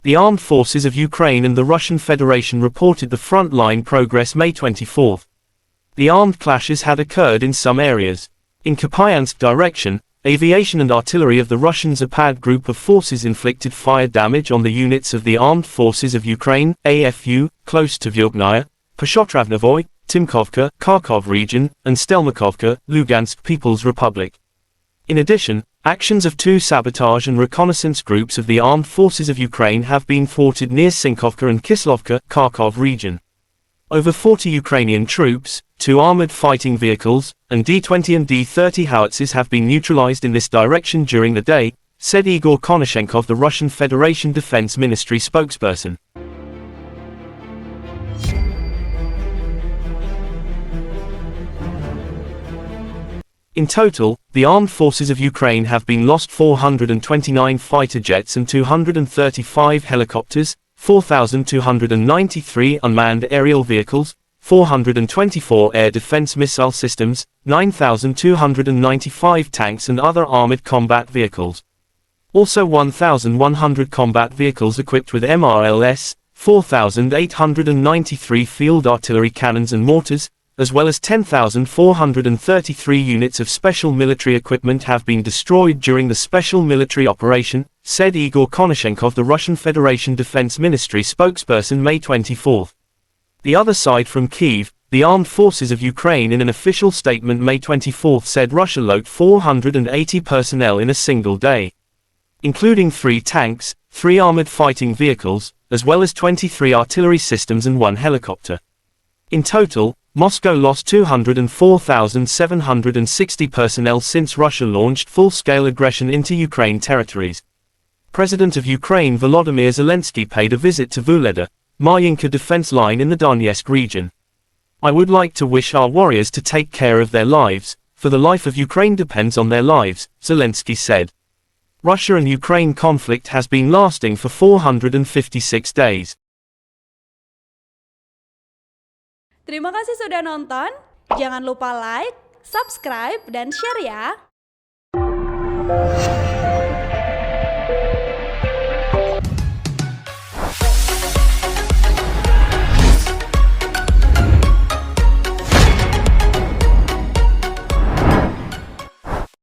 The armed forces of Ukraine and the Russian Federation reported the front-line progress May 24. The armed clashes had occurred in some areas. In Kupyansk direction, aviation and artillery of the Russian Zapad Group of forces inflicted fire damage on the units of the Armed Forces of Ukraine, AFU, close to Dvurechnaya, Pershotravnevoye, Timkovka, Kharkov region, and Stelmakhovka, Lugansk People's Republic. In addition, actions of two sabotage and reconnaissance groups of the Armed Forces of Ukraine have been thwarted near Sinkovka and Kislovka, Kharkov region. Over 40 Ukrainian troops, 2 armoured fighting vehicles, and D-20 and D-30 howitzers have been neutralised in this direction during the day, said Igor Konashenkov, the Russian Federation Defense Ministry spokesperson. In total, the armed forces of Ukraine have been lost 429 fighter jets and 235 helicopters, 4,293 unmanned aerial vehicles, 424 air defense missile systems, 9,295 tanks and other armored combat vehicles. Also 1,100 combat vehicles equipped with MRLS, 4,893 field artillery cannons and mortars, as well as 10,433 units of special military equipment have been destroyed during the special military operation, said Igor Konashenkov, the Russian Federation Defense Ministry spokesperson, May 24. The other side from Kyiv, the armed forces of Ukraine in an official statement May 24 said Russia lost 480 personnel in a single day, including 3 tanks, 3 armored fighting vehicles, as well as 23 artillery systems and 1 helicopter. In total, Moscow lost 204,760 personnel since Russia launched full-scale aggression into Ukraine territories. President of Ukraine Volodymyr Zelensky paid a visit to Vuhledar, Marinka defense line in the Donetsk region. I would like to wish our warriors to take care of their lives, for the life of Ukraine depends on their lives, Zelensky said. Russia and Ukraine conflict has been lasting for 456 days. Terima kasih sudah nonton. Jangan lupa like, subscribe, dan share ya.